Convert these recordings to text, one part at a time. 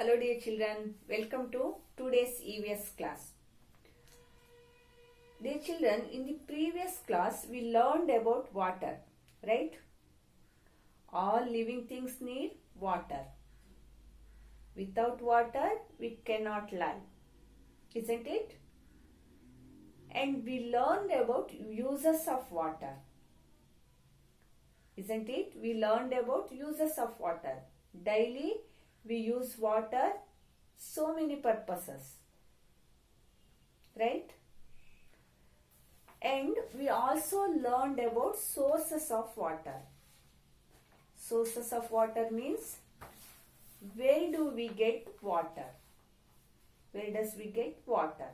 Hello dear children, welcome to today's EVS class. Dear children, in the previous class we learned about water, right? All living things need water. Without water we cannot live, isn't it? And we learned about uses of water, isn't it? We learned about uses of water. Daily we use water so many purposes, right? And we also learned about sources of water. Sources of water means where do we get water? Where does we get water?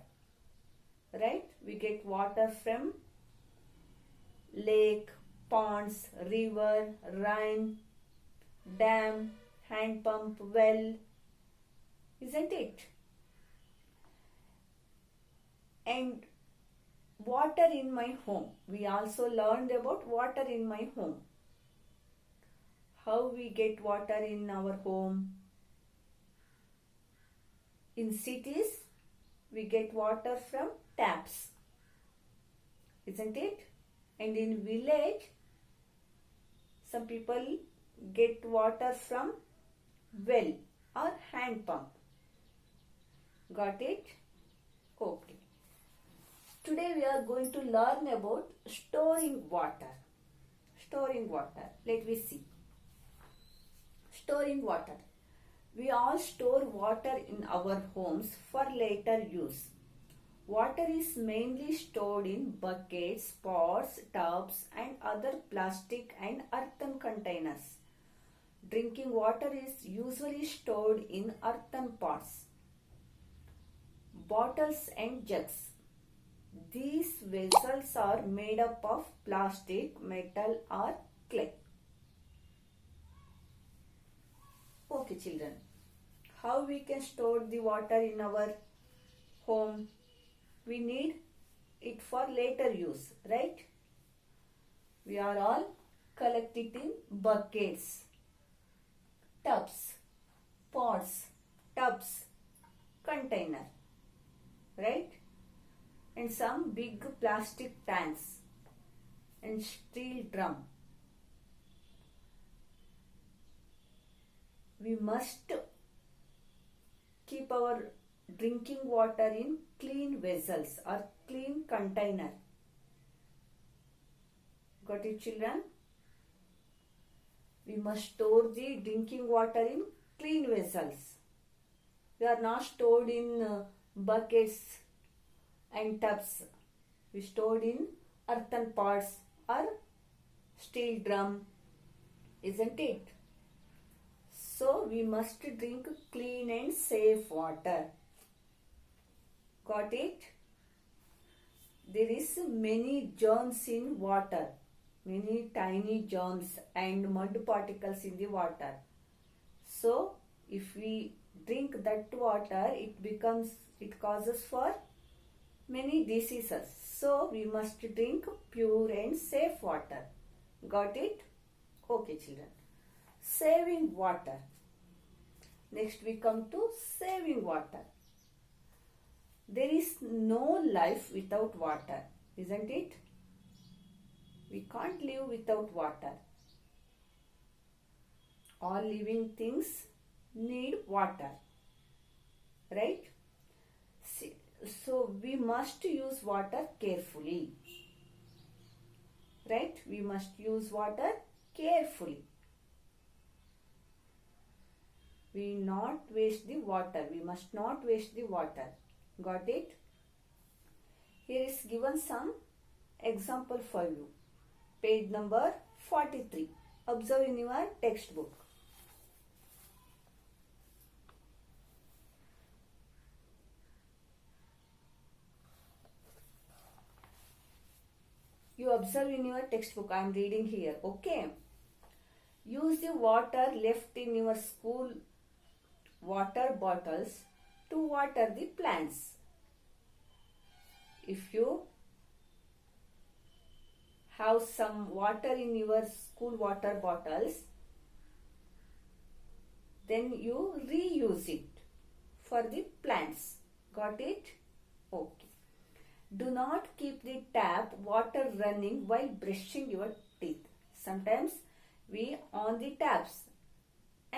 Right? We get water from lake, ponds, river, rain, dam, hand pump, well, isn't it? And water in my home. We also learned about water in my home. How we get water in our home. In cities, we get water from taps, isn't it? And in village, some people get water from well or hand pump. Got it? Okay. Today we are going to learn about storing water. Storing water. Let me see. Storing water. We all store water in our homes for later use. Water is mainly stored in buckets, pots, tubs and other plastic and earthen containers. Drinking water is usually stored in earthen pots, bottles and jugs. These vessels are made up of plastic, metal or clay. Okay children, how we can store the water in our home? We need it for later use, right? We are all collect it in buckets, tubs, pots, tubs, container, right? And some big plastic tanks and steel drum. We must keep our drinking water in clean vessels or clean container. Got it children? We must store the drinking water in clean vessels. They are not stored in buckets and tubs. We stored in earthen pots or steel drum, isn't it? So we must drink clean and safe water. Got it? There is many germs in water, many tiny germs and mud particles in the water. So if we drink that water, it causes for many diseases. So we must drink pure and safe water. Got it? Okay children. Saving water. Next we come to saving water. There is no life without water, isn't it? We can't live without water. All living things need water, right? So we must use water carefully, right? We must use water carefully. We not waste the water. We must not waste the water. Got it? Here is given some example for you. Page number 43. Observe in your textbook. You observe in your textbook. I am reading here. Okay. Use the water left in your school water bottles to water the plants. If you have some water in your school water bottles, then you reuse it. for the plants. Got it? Okay. Do not keep the tap water running while brushing your teeth. Sometimes we on the taps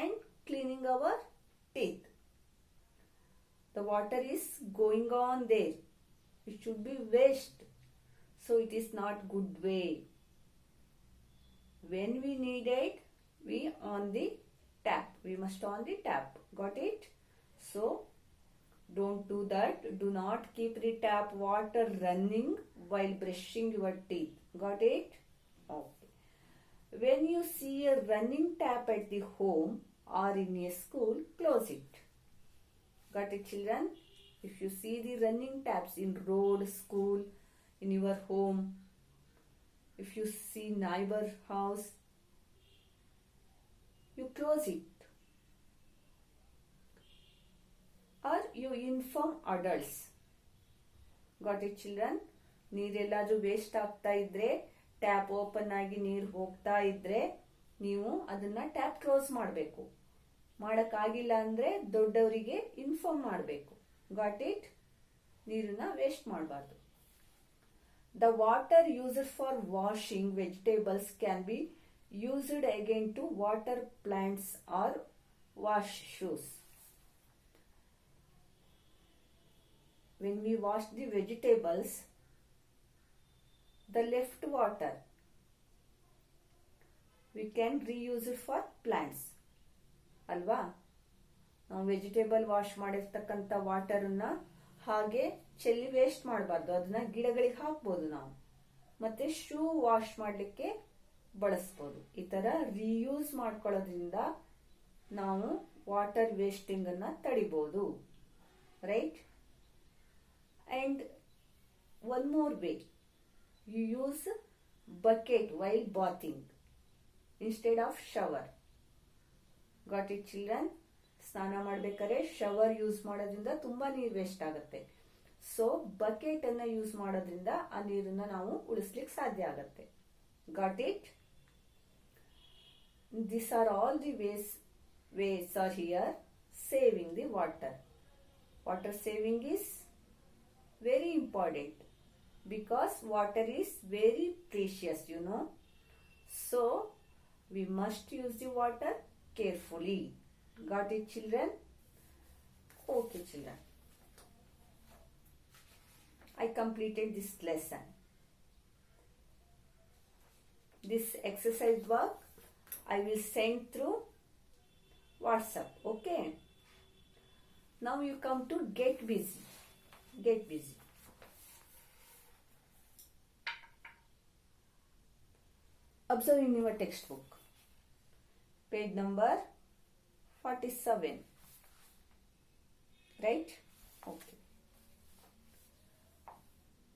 and cleaning our teeth. The water is going on there. It should be waste. So it is not good way. When we need it, we on the tap. We must on the tap. Got it? So don't do that. Do not keep the tap water running while brushing your teeth. Got it? Okay. When you see a running tap at the home or in a school, close it. Got it, children? If you see the running taps in road, school, in your home, if you see neighbor house, you close it. Or you inform adults. Got it, children? ನೀರೆಲ್ಲಾದ್ರೂ waste ಆಗ್ತಾ ಇದ್ರೆ, tap open ಆಗಿ ನೀರು ಹೋಗ್ತಾ ಇದ್ರೆ, ನೀವು ಅದನ್ನ tap close ಮಾಡಬೇಕು. ಮಾಡಕ್ಕಾಗಿಲ್ಲ ಅಂದ್ರೆ ದೊಡ್ಡವರಿಗೆ ಇನ್ಫಾರ್ಮ್ ಮಾಡಬೇಕು. Got it? ನೀರನ್ನ ವೇಸ್ಟ್ ಮಾಡಬಾರ್ದು. The water used for washing vegetables can be used again to water plants or wash shoes. When we wash the vegetables, the left water we can reuse it for plants. ಅಲ್ವಾ? ನಾವು vegetable wash ಮಾಡಿರ್ತಕ್ಕಂಥ ವಾಟರನ್ನ ಹಾಗೆ ಚೆಲ್ಲಿ waste ಮಾಡಬಾರ್ದು. ಅದನ್ನ ಗಿಡಗಳಿಗೆ ಹಾಕ್ಬೋದು ನಾವು. ಮತ್ತೆ ಶೂ ವಾಶ್ ಮಾಡಲಿಕ್ಕೆ ಬಳಸ್ಬೋದು. ಈ ತರ ರಿಯೂಸ್ ಮಾಡ್ಕೊಳ್ಳೋದ್ರಿಂದ ನಾವು ವಾಟರ್ ವೇಸ್ಟಿಂಗ್ ಅನ್ನ ತಡಿಬಹುದು. Right? And one more way, you use bucket while bathing instead of shower. Got it, children? ಸ್ನಾನ ಮಾಡ್ಬೇಕಾದ್ರೆ ಶವರ್ ಯೂಸ್ ಮಾಡೋದ್ರಿಂದ ತುಂಬಾ ನೀರು ವೇಸ್ಟ್ ಆಗುತ್ತೆ. ಸೊ ಬಕೆಟ್ ಅನ್ನ ಯೂಸ್ ಮಾಡೋದ್ರಿಂದ ಆ ನೀರನ್ನ ನಾವು ಉಳಿಸ್ಲಿಕ್ಕೆ ಸಾಧ್ಯ ಆಗುತ್ತೆ. Got it? These are all the ways are here saving the water. Water saving is very important because water is very precious, you know. So we must use the water carefully. Got it, children? Okay, children. I completed this lesson. This exercise work I will send through WhatsApp. Okay? Now you come to get busy. Get busy. Observe in your textbook. Page number 47. Right? Okay.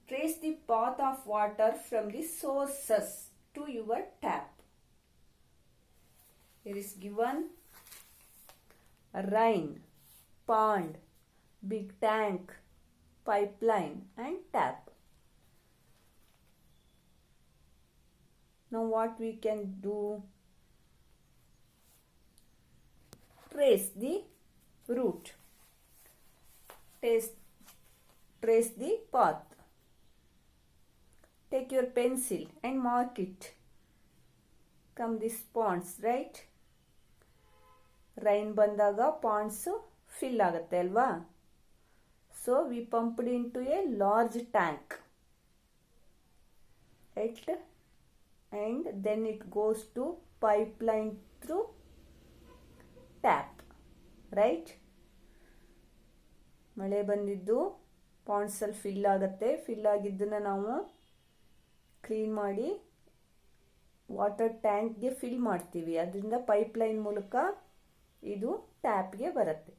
Trace the path of water from the sources to your tap. Here is given a rain, pond, big tank, pipeline and tap. Now what we can do? Trace the route. Trace the path. Take your pencil and mark it. Come these ponds, right? Rain bandaga ponds fill ಆಗುತ್ತೆ ಅಲ್ವಾ? So we pumped into a large tank. Right? And then it goes to pipeline through tap. Right? ಮಳೆ ಬಂದಿದ್ದು Pond's ಅಲ್ಲಿ fill ಆಗುತ್ತೆ. Fill ಆಗಿದ್ದನ್ನ ನಾವು clean ಮಾಡಿ water ಟ್ಯಾಂಕ್ಗೆ fill ಮಾಡ್ತೀವಿ. ಅದರಿಂದ ಪೈಪ್ಲೈನ್ ಮೂಲಕ ಇದು ಟ್ಯಾಪ್ಗೆ ಬರುತ್ತೆ.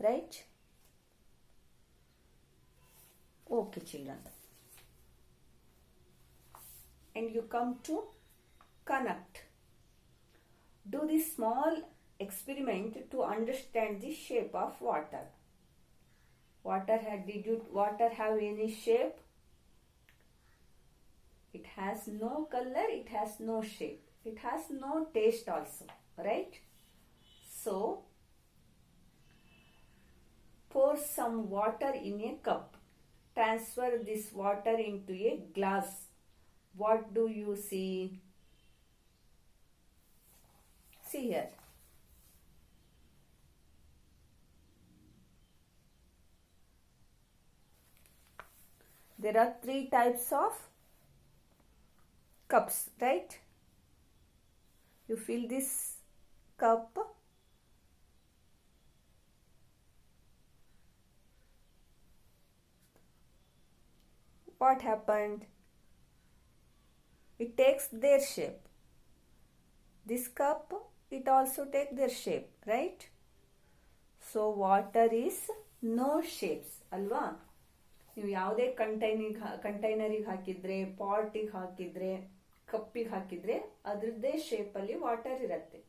Right? Okay children. And you come to connect. Do this small experiment to understand the shape of water. Water have any shape? It has no color, it has no shape, it has no taste also, right? So some water in a cup. Transfer this water into a glass. What do you see? See here. There are three types of cups, right? You fill this cup. What happened? It takes their shape. This cup, it also takes their shape, right? So water is no shapes, ಅಲ್ವಾ? ನೀವು ಯಾವುದೇ ಕಂಟೈನರಿಗೆ ಹಾಕಿದ್ರೆ, ಪಾಟಿಗೆ ಹಾಕಿದ್ರೆ, ಕಪ್ಪಿಗೆ ಹಾಕಿದ್ರೆ ಅದರದ್ದೇ ಶೇಪಲ್ಲಿ water ಇರುತ್ತೆ.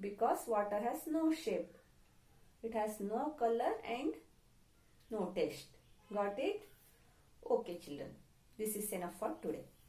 Because water has no shape. It has no colour and no taste. Got it? Okay children, this is enough for today.